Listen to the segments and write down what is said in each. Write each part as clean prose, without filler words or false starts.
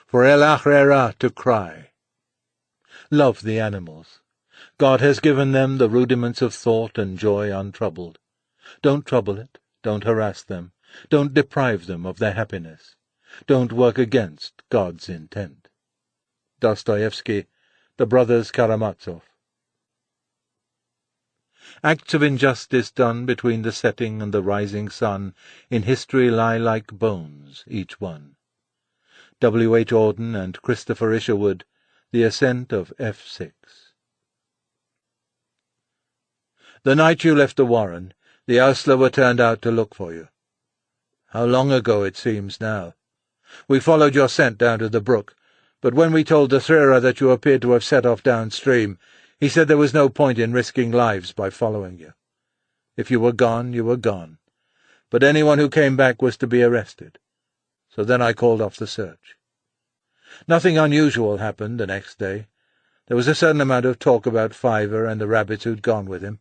for El Achrera to cry. Love the animals. God has given them the rudiments of thought and joy untroubled. Don't trouble it, don't harass them, don't deprive them of their happiness. Don't work against God's intent. Dostoevsky, The Brothers Karamazov. Acts of injustice done between the setting and the rising sun in history lie like bones, each one. W. H. Auden and Christopher Isherwood, The Ascent of F6. The night you left the warren, the Ausler were turned out to look for you. How long ago it seems now. We followed your scent down to the brook, but when we told the Threra that you appeared to have set off downstream, he said there was no point in risking lives by following you. If you were gone, you were gone. But anyone who came back was to be arrested. So then I called off the search. Nothing unusual happened the next day. There was a certain amount of talk about Fiver and the rabbits who'd gone with him.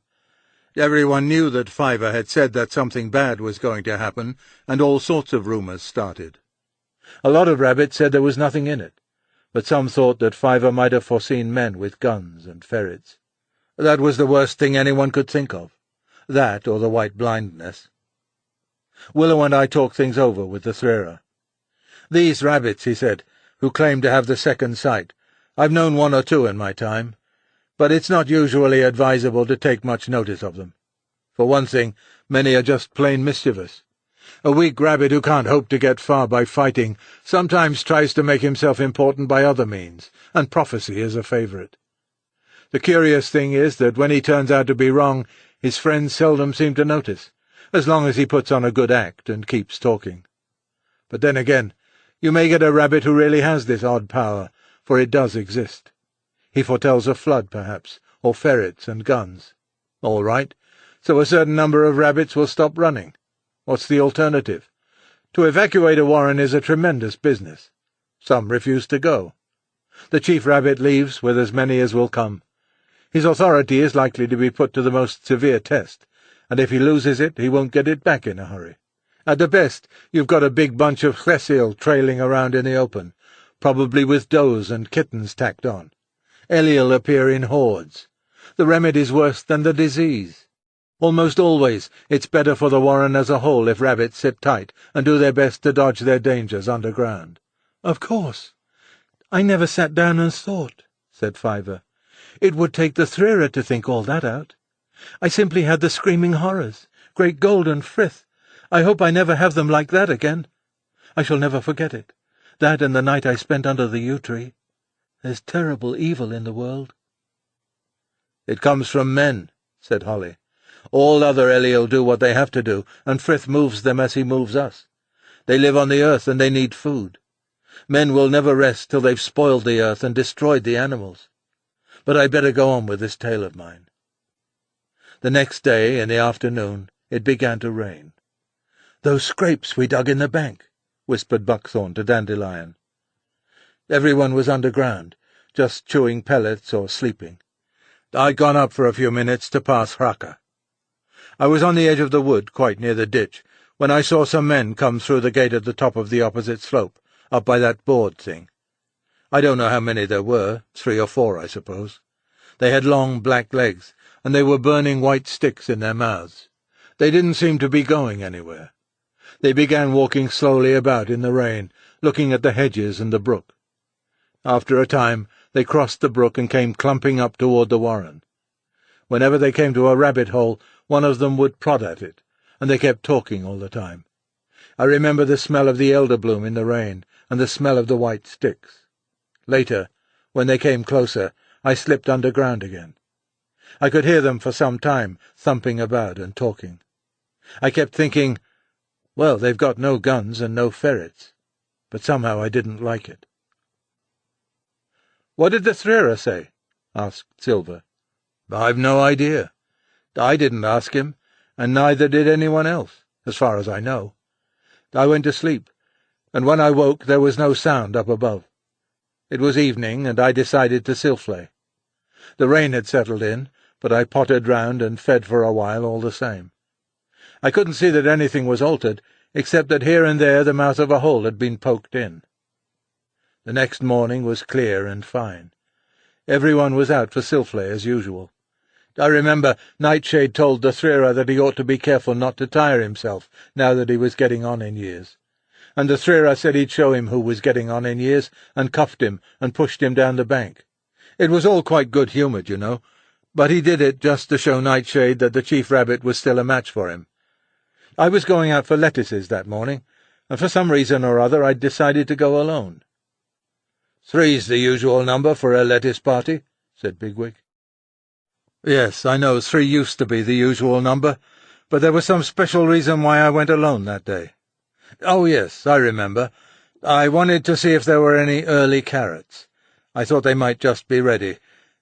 Everyone knew that Fiver had said that something bad was going to happen, and all sorts of rumours started. A lot of rabbits said there was nothing in it, but some thought that Fiver might have foreseen men with guns and ferrets. That was the worst thing anyone could think of. That or the white blindness. Willow and I talked things over with the Threra. These rabbits, he said, who claim to have the second sight, I've known one or two in my time, but it's not usually advisable to take much notice of them. For one thing, many are just plain mischievous. A weak rabbit who can't hope to get far by fighting sometimes tries to make himself important by other means, and prophecy is a favourite. The curious thing is that when he turns out to be wrong, his friends seldom seem to notice, as long as he puts on a good act and keeps talking. But then again, you may get a rabbit who really has this odd power, for it does exist. He foretells a flood, perhaps, or ferrets and guns. All right, so a certain number of rabbits will stop running. What's the alternative? To evacuate a warren is a tremendous business. Some refuse to go. The chief rabbit leaves with as many as will come. His authority is likely to be put to the most severe test, and if he loses it, he won't get it back in a hurry. At the best, you've got a big bunch of chresil trailing around in the open, probably with does and kittens tacked on. Eli'll appear in hordes. The remedy's worse than the disease. Almost always it's better for the warren as a whole if rabbits sit tight and do their best to dodge their dangers underground. Of course. I never sat down and thought, said Fiver. It would take the Threra to think all that out. I simply had the screaming horrors, great golden frith. I hope I never have them like that again. I shall never forget it. That and the night I spent under the yew tree. There's terrible evil in the world. It comes from men, said Holly. All other Eli'll do what they have to do, and Frith moves them as he moves us. They live on the earth, and they need food. Men will never rest till they've spoiled the earth and destroyed the animals. But I'd better go on with this tale of mine. The next day, in the afternoon, it began to rain. "Those scrapes we dug in the bank," whispered Buckthorn to Dandelion. Everyone was underground, just chewing pellets or sleeping. I'd gone up for a few minutes to pass Hraka. I was on the edge of the wood, quite near the ditch, when I saw some men come through the gate at the top of the opposite slope, up by that board thing. I don't know how many there were, 3 or 4, I suppose. They had long black legs, and they were burning white sticks in their mouths. They didn't seem to be going anywhere. They began walking slowly about in the rain, looking at the hedges and the brook. After a time, they crossed the brook and came clumping up toward the warren. Whenever they came to a rabbit hole, one of them would prod at it, and they kept talking all the time. I remember the smell of the elder bloom in the rain, and the smell of the white sticks. Later, when they came closer, I slipped underground again. I could hear them for some time, thumping about and talking. I kept thinking, well, they've got no guns and no ferrets, but somehow I didn't like it. "What did the Threra say?" asked Silver. "I've no idea. I didn't ask him, and neither did anyone else, as far as I know. I went to sleep, and when I woke there was no sound up above. It was evening, and I decided to silflay. The rain had settled in, but I pottered round and fed for a while all the same. I couldn't see that anything was altered, except that here and there the mouth of a hole had been poked in. The next morning was clear and fine. Everyone was out for Silfley as usual. I remember Nightshade told the Threra that he ought to be careful not to tire himself now that he was getting on in years. And the Threra said he'd show him who was getting on in years, and cuffed him and pushed him down the bank. It was all quite good-humoured, you know, but he did it just to show Nightshade that the Chief Rabbit was still a match for him. I was going out for lettuces that morning, and for some reason or other I'd decided to go alone. "Three's the usual number for a lettuce party," said Bigwig. "Yes, I know 3 used to be the usual number, but there was some special reason why I went alone that day. Oh, yes, I remember. I wanted to see if there were any early carrots. I thought they might just be ready,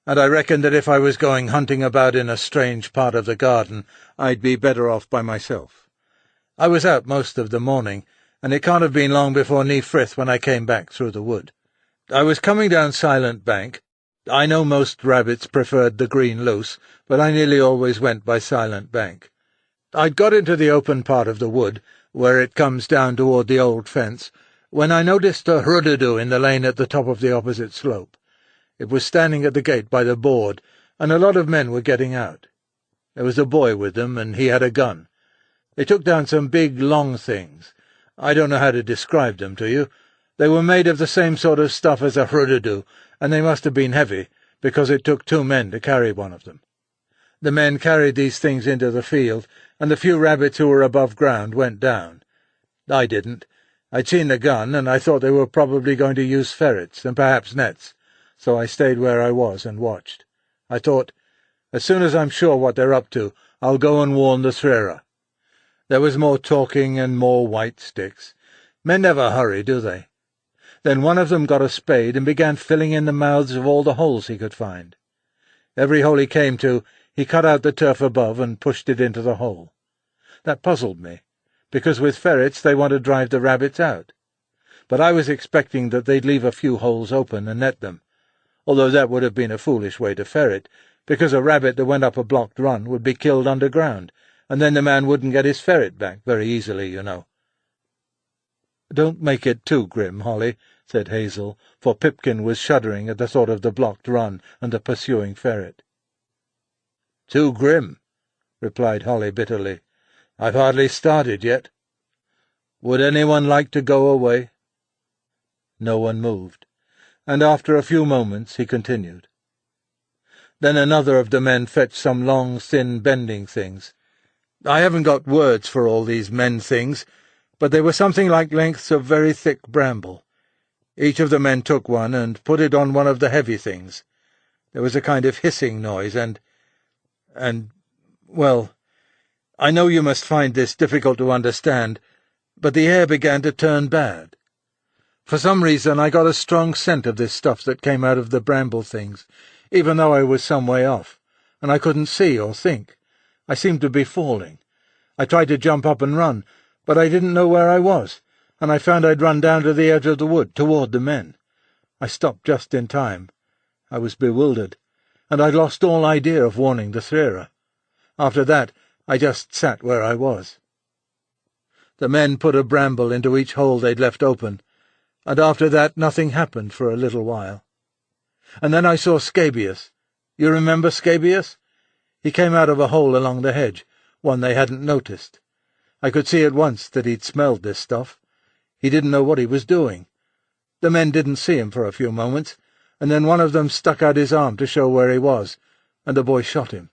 and I reckoned that if I was going hunting about in a strange part of the garden, I'd be better off by myself. I was out most of the morning, and it can't have been long before Frith when I came back through the wood. I was coming down Silent Bank. I know most rabbits preferred the green loose, but I nearly always went by Silent Bank. I'd got into the open part of the wood, where it comes down toward the old fence, when I noticed a Rodudu in the lane at the top of the opposite slope. It was standing at the gate by the board, and a lot of men were getting out. There was a boy with them, and he had a gun. They took down some big, long things. I don't know how to describe them to you. They were made of the same sort of stuff as a Rodudu, and they must have been heavy, because it took 2 men to carry one of them. The men carried these things into the field, and the few rabbits who were above ground went down. I didn't. I'd seen the gun, and I thought they were probably going to use ferrets, and perhaps nets, so I stayed where I was and watched. I thought, as soon as I'm sure what they're up to, I'll go and warn the Threra. There was more talking and more white sticks. Men never hurry, do they? Then one of them got a spade and began filling in the mouths of all the holes he could find. Every hole he came to, he cut out the turf above and pushed it into the hole. That puzzled me, because with ferrets they want to drive the rabbits out. But I was expecting that they'd leave a few holes open and net them, although that would have been a foolish way to ferret, because a rabbit that went up a blocked run would be killed underground, and then the man wouldn't get his ferret back very easily, you know. "Don't make it too grim, Holly," said Hazel, for Pipkin was shuddering at the thought of the blocked run and the pursuing ferret. "Too grim," replied Holly bitterly. "I've hardly started yet. Would anyone like to go away?" No one moved, and after a few moments he continued. Then another of the men fetched some long, thin, bending things. I haven't got words for all these men things, but they were something like lengths of very thick bramble. Each of the men took one and put it on one of the heavy things. There was a kind of hissing noise, and, well, I know you must find this difficult to understand, but the air began to turn bad. For some reason I got a strong scent of this stuff that came out of the bramble things, even though I was some way off, and I couldn't see or think. I seemed to be falling. I tried to jump up and run, but I didn't know where I was, and I found I'd run down to the edge of the wood, toward the men. I stopped just in time. I was bewildered, and I'd lost all idea of warning the Threra. After that, I just sat where I was. The men put a bramble into each hole they'd left open, and after that nothing happened for a little while. And then I saw Scabious. You remember Scabious? He came out of a hole along the hedge, one they hadn't noticed. I could see at once that he'd smelled this stuff. He didn't know what he was doing. The men didn't see him for a few moments, and then one of them stuck out his arm to show where he was, and the boy shot him.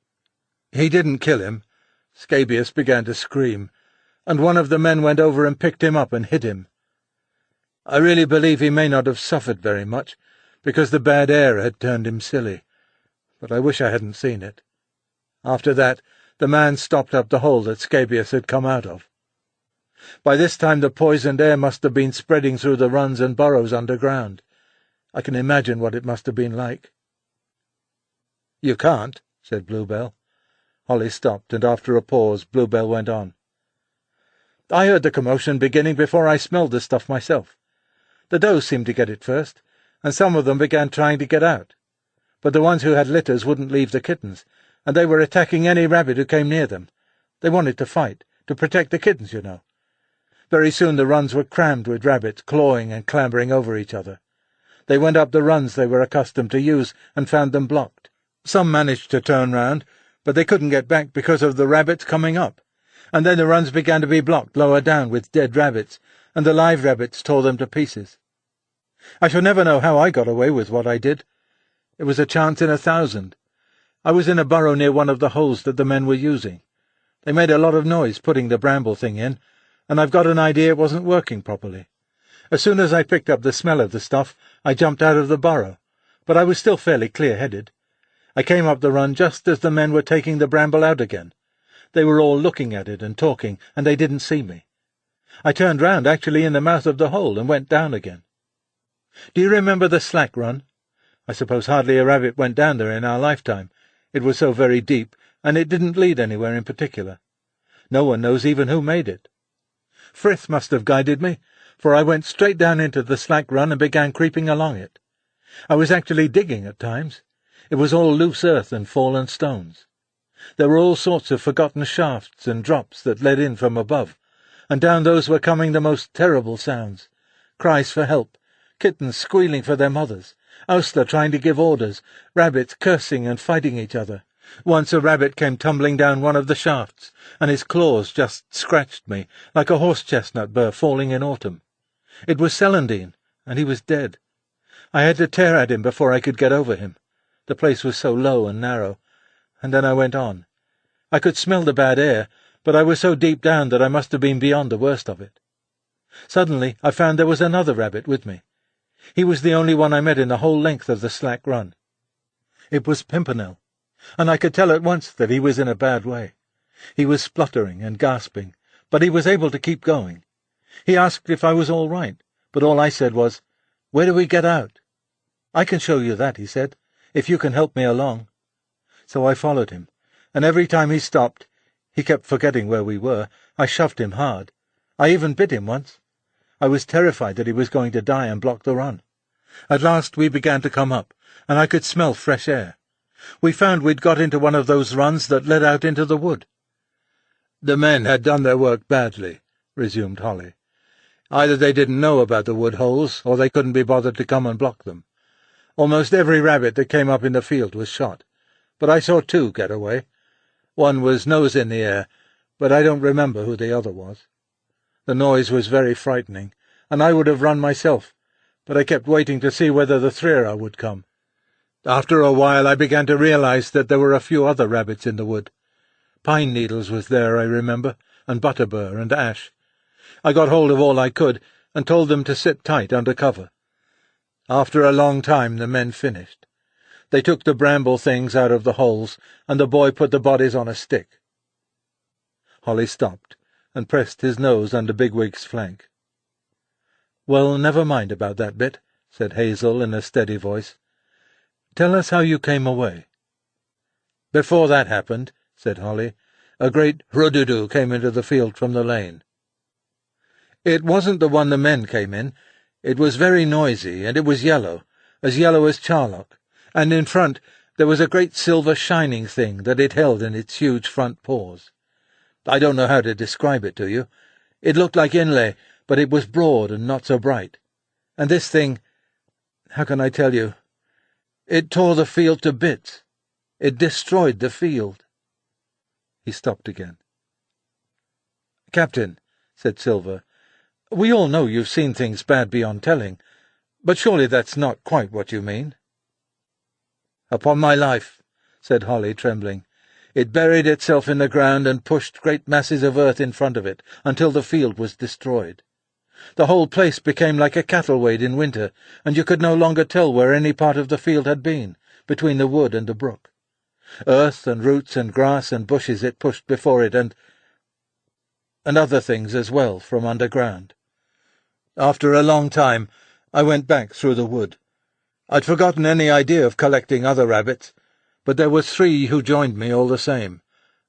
He didn't kill him. Scabious began to scream, and one of the men went over and picked him up and hit him. I really believe he may not have suffered very much, because the bad air had turned him silly, but I wish I hadn't seen it. After that, the man stopped up the hole that Scabious had come out of. By this time the poisoned air must have been spreading through the runs and burrows underground. I can imagine what it must have been like. "You can't," said Bluebell. Holly stopped, and after a pause Bluebell went on. "I heard the commotion beginning before I smelled the stuff myself. The does seemed to get it first, and some of them began trying to get out. But the ones who had litters wouldn't leave the kittens, and they were attacking any rabbit who came near them. They wanted to fight, to protect the kittens, you know. Very soon the runs were crammed with rabbits, clawing and clambering over each other. They went up the runs they were accustomed to use and found them blocked. Some managed to turn round, but they couldn't get back because of the rabbits coming up. And then the runs began to be blocked lower down with dead rabbits, and the live rabbits tore them to pieces. I shall never know how I got away with what I did. It was a chance in 1,000. I was in a burrow near one of the holes that the men were using. They made a lot of noise putting the bramble thing in, and I've got an idea it wasn't working properly. As soon as I picked up the smell of the stuff, I jumped out of the burrow, but I was still fairly clear-headed. I came up the run just as the men were taking the bramble out again. They were all looking at it and talking, and they didn't see me. I turned round actually in the mouth of the hole and went down again. Do you remember the slack run? I suppose hardly a rabbit went down there in our lifetime. It was so very deep, and it didn't lead anywhere in particular. No one knows even who made it. Frith must have guided me, for I went straight down into the slack run and began creeping along it. I was actually digging at times. It was all loose earth and fallen stones. There were all sorts of forgotten shafts and drops that led in from above, and down those were coming the most terrible sounds. Cries for help, kittens squealing for their mothers, Ostler trying to give orders, rabbits cursing and fighting each other. Once a rabbit came tumbling down one of the shafts, and his claws just scratched me, like a horse-chestnut burr falling in autumn. It was Celandine, and he was dead. I had to tear at him before I could get over him. The place was so low and narrow, and then I went on. I could smell the bad air, but I was so deep down that I must have been beyond the worst of it. Suddenly I found there was another rabbit with me. He was the only one I met in the whole length of the slack run. It was Pimpernel, and I could tell at once that he was in a bad way. He was spluttering and gasping, but he was able to keep going. He asked if I was all right, but all I said was, "Where do we get out?" "I can show you that," he said, "if you can help me along." So I followed him, and every time he stopped, he kept forgetting where we were, I shoved him hard. I even bit him once. I was terrified that he was going to die and block the run. At last we began to come up, and I could smell fresh air. We found we'd got into one of those runs that led out into the wood. "The men had done their work badly," resumed Holly. "Either they didn't know about the wood holes, or they couldn't be bothered to come and block them. Almost every rabbit that came up in the field was shot, but I saw 2 get away. One was nose in the air, but I don't remember who the other was. The noise was very frightening, and I would have run myself, but I kept waiting to see whether the Threra would come. After a while I began to realize that there were a few other rabbits in the wood. Pine Needles was there, I remember, and Butterbur and Ash. I got hold of all I could, and told them to sit tight under cover. After a long time the men finished. They took the bramble things out of the holes, and the boy put the bodies on a stick. Holly stopped, and pressed his nose under Bigwig's flank. "Well, never mind about that bit," said Hazel in a steady voice. "Tell us how you came away." "Before that happened," said Holly, "a great Rodudu came into the field from the lane. It wasn't the one the men came in. It was very noisy, and it was yellow as Charlock, and in front there was a great silver shining thing that it held in its huge front paws. I don't know how to describe it to you. It looked like inlay, but it was broad and not so bright. And this thing, how can I tell you? It tore the field to bits. It destroyed the field." He stopped again. "Captain," said Silver, "we all know you've seen things bad beyond telling, but surely that's not quite what you mean?" "Upon my life," said Holly, trembling. "It buried itself in the ground and pushed great masses of earth in front of it until the field was destroyed. The whole place became like a cattle-wade in winter, and you could no longer tell where any part of the field had been, between the wood and the brook. Earth and roots and grass and bushes it pushed before it, and other things as well from underground. After a long time I went back through the wood. I'd forgotten any idea of collecting other rabbits, but there was 3 who joined me all the same,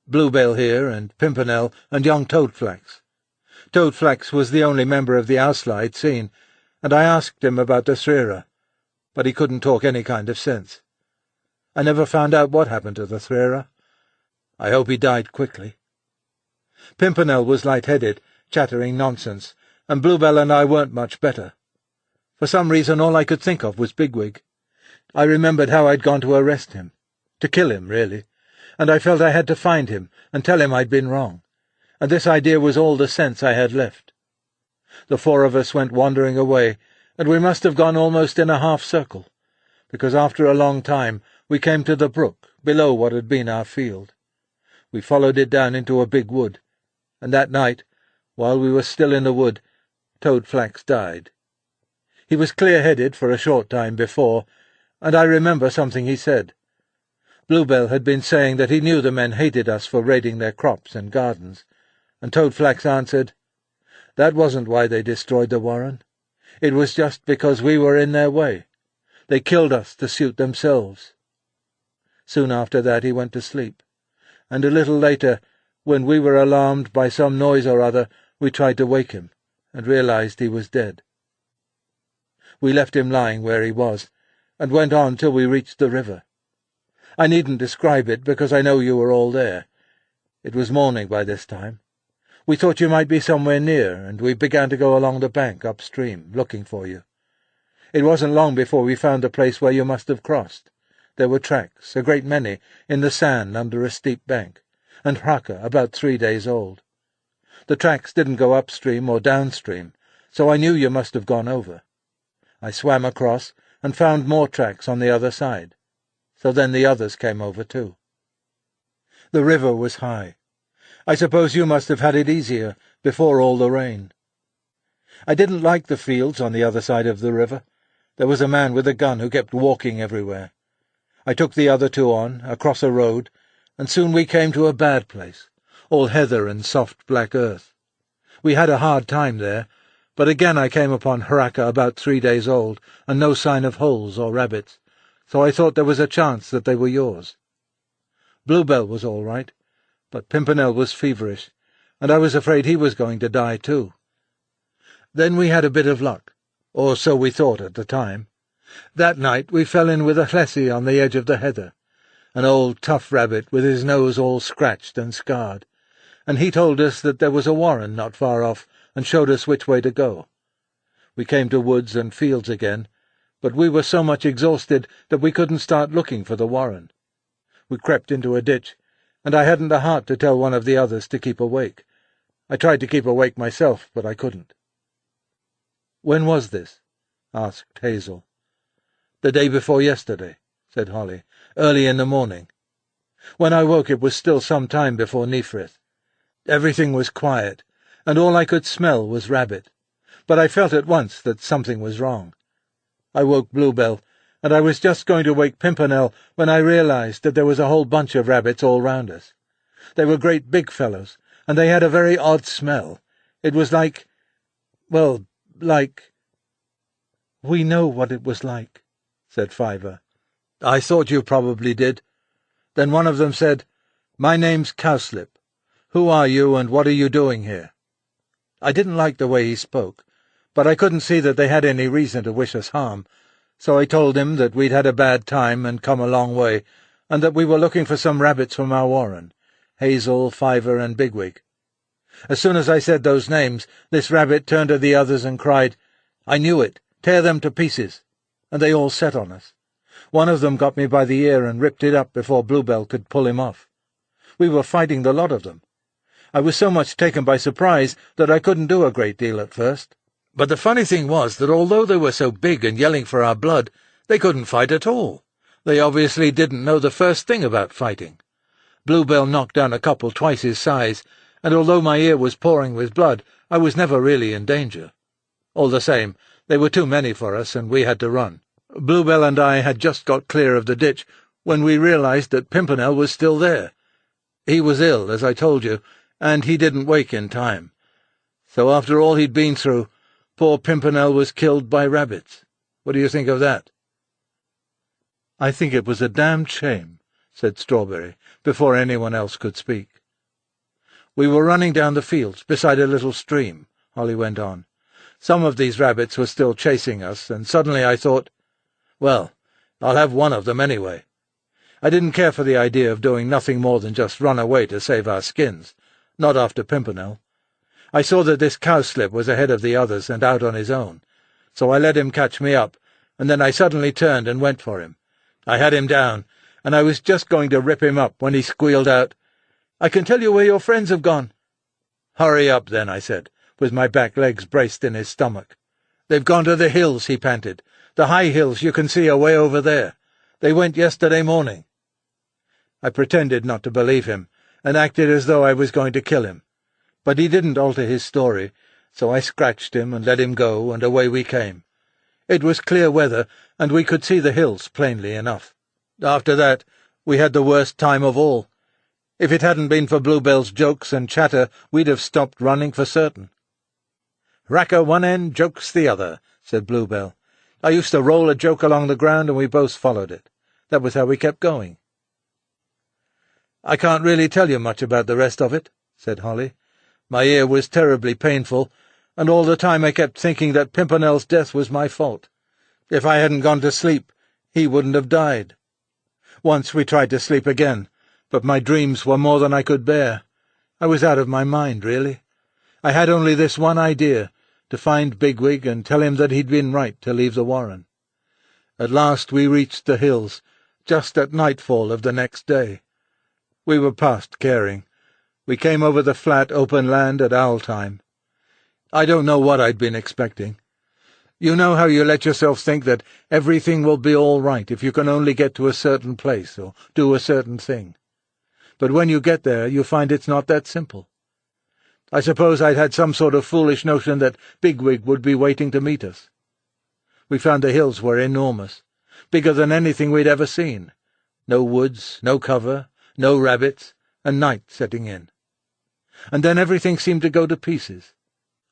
Bluebell here, and Pimpernel, and young Toadflax. Toadflax was the only member of the Ausla I'd seen, and I asked him about the Threra, but he couldn't talk any kind of sense. I never found out what happened to the Threra. I hope he died quickly. Pimpernel was light-headed, chattering nonsense, and Bluebell and I weren't much better. For some reason all I could think of was Bigwig. I remembered how I'd gone to arrest him. To kill him, really. And I felt I had to find him and tell him I'd been wrong. And this idea was all the sense I had left. The four of us went wandering away, and we must have gone almost in a half-circle, because after a long time we came to the brook, below what had been our field. We followed it down into a big wood, and that night, while we were still in the wood, Toadflax died. He was clear-headed for a short time before, and I remember something he said. Bluebell had been saying that he knew the men hated us for raiding their crops and gardens, and Toadflax answered, "That wasn't why they destroyed the warren. It was just because we were in their way. They killed us to suit themselves." Soon after that he went to sleep, and a little later, when we were alarmed by some noise or other, we tried to wake him, and realized he was dead. We left him lying where he was, and went on till we reached the river. I needn't describe it, because I know you were all there. It was morning by this time. We thought you might be somewhere near, and we began to go along the bank upstream, looking for you. It wasn't long before we found the place where you must have crossed. There were tracks, a great many, in the sand under a steep bank, and Hraka about 3 days old. The tracks didn't go upstream or downstream, so I knew you must have gone over. I swam across and found more tracks on the other side, so then the others came over too. The river was high. I suppose you must have had it easier before all the rain. I didn't like the fields on the other side of the river. There was a man with a gun who kept walking everywhere. I took the other two on, across a road, and soon we came to a bad place, all heather and soft black earth. We had a hard time there, but again I came upon Hraka about 3 days old, and no sign of holes or rabbits, so I thought there was a chance that they were yours. Bluebell was all right, but Pimpernel was feverish, and I was afraid he was going to die too. Then we had a bit of luck, or so we thought at the time. That night we fell in with a hlessie on the edge of the heather, an old tough rabbit with his nose all scratched and scarred, and he told us that there was a warren not far off, and showed us which way to go. We came to woods and fields again, but we were so much exhausted that we couldn't start looking for the warren. We crept into a ditch, and I hadn't the heart to tell one of the others to keep awake. I tried to keep awake myself, but I couldn't. "When was this?" asked Hazel. "The day before yesterday," said Holly, "early in the morning. When I woke it was still some time before Nifrith. Everything was quiet, and all I could smell was rabbit, but I felt at once that something was wrong. I woke Bluebell, and I was just going to wake Pimpernel when I realized that there was a whole bunch of rabbits all round us. They were great big fellows, and they had a very odd smell. It was like— well, like— "We know what it was like," said Fiver. "I thought you probably did." Then one of them said, "My name's Cowslip. Who are you, and what are you doing here?" I didn't like the way he spoke, but I couldn't see that they had any reason to wish us harm, so I told him that we'd had a bad time and come a long way, and that we were looking for some rabbits from our warren, Hazel, Fiver, and Bigwig. As soon as I said those names, this rabbit turned to the others and cried, "I knew it! Tear them to pieces!" And they all set on us. One of them got me by the ear and ripped it up before Bluebell could pull him off. We were fighting the lot of them. I was so much taken by surprise that I couldn't do a great deal at first. But the funny thing was that although they were so big and yelling for our blood, they couldn't fight at all. They obviously didn't know the first thing about fighting. Bluebell knocked down a couple twice his size, and although my ear was pouring with blood, I was never really in danger. All the same, they were too many for us, and we had to run. Bluebell and I had just got clear of the ditch when we realized that Pimpernel was still there. He was ill, as I told you, and he didn't wake in time. So after all he'd been through, poor Pimpernel was killed by rabbits. What do you think of that?" "I think it was a damned shame," said Strawberry, before anyone else could speak. "We were running down the fields, beside a little stream," Holly went on. "Some of these rabbits were still chasing us, and suddenly I thought, well, I'll have one of them anyway. I didn't care for the idea of doing nothing more than just run away to save our skins, not after Pimpernel. I saw that this Cowslip was ahead of the others and out on his own, so I let him catch me up, and then I suddenly turned and went for him. I had him down, and I was just going to rip him up when he squealed out, "I can tell you where your friends have gone." "Hurry up, then," I said, with my back legs braced in his stomach. "They've gone to the hills," he panted. "The high hills you can see are way over there. They went yesterday morning." I pretended not to believe him, and acted as though I was going to kill him. But he didn't alter his story, so I scratched him and let him go, and away we came. It was clear weather, and we could see the hills plainly enough. After that, we had the worst time of all. If it hadn't been for Bluebell's jokes and chatter, we'd have stopped running for certain. "Racker one end, jokes the other," said Bluebell. "I used to roll a joke along the ground, and we both followed it. That was how we kept going." "I can't really tell you much about the rest of it," said Holly. "My ear was terribly painful, and all the time I kept thinking that Pimpernel's death was my fault. If I hadn't gone to sleep, he wouldn't have died. Once we tried to sleep again, but my dreams were more than I could bear. I was out of my mind, really. I had only this one idea, to find Bigwig and tell him that he'd been right to leave the warren. At last we reached the hills, just at nightfall of the next day. We were past caring. We came over the flat, open land at owl time. I don't know what I'd been expecting. You know how you let yourself think that everything will be all right if you can only get to a certain place or do a certain thing. But when you get there, you find it's not that simple. I suppose I'd had some sort of foolish notion that Bigwig would be waiting to meet us. We found the hills were enormous, bigger than anything we'd ever seen. No woods, no cover, no rabbits, and night setting in. And then everything seemed to go to pieces.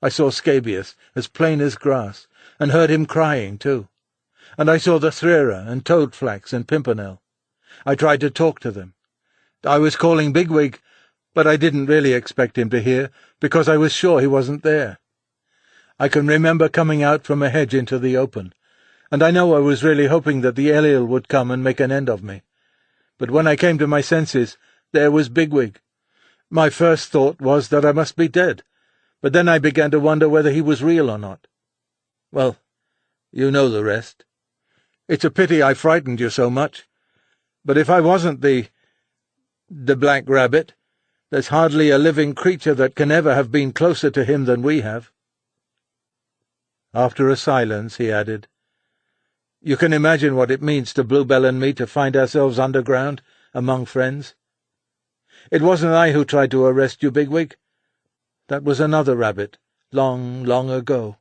I saw Scabious, as plain as grass, and heard him crying, too. And I saw the Threra and Toadflax and Pimpernel. I tried to talk to them. I was calling Bigwig, but I didn't really expect him to hear, because I was sure he wasn't there. I can remember coming out from a hedge into the open, and I know I was really hoping that the Eliel would come and make an end of me. But when I came to my senses, there was Bigwig. My first thought was that I must be dead, but then I began to wonder whether he was real or not. Well, you know the rest. It's a pity I frightened you so much, but if I wasn't the Black Rabbit, there's hardly a living creature that can ever have been closer to him than we have." After a silence, he added, "You can imagine what it means to Bluebell and me to find ourselves underground, among friends. It wasn't I who tried to arrest you, Bigwig. That was another rabbit, long, long ago."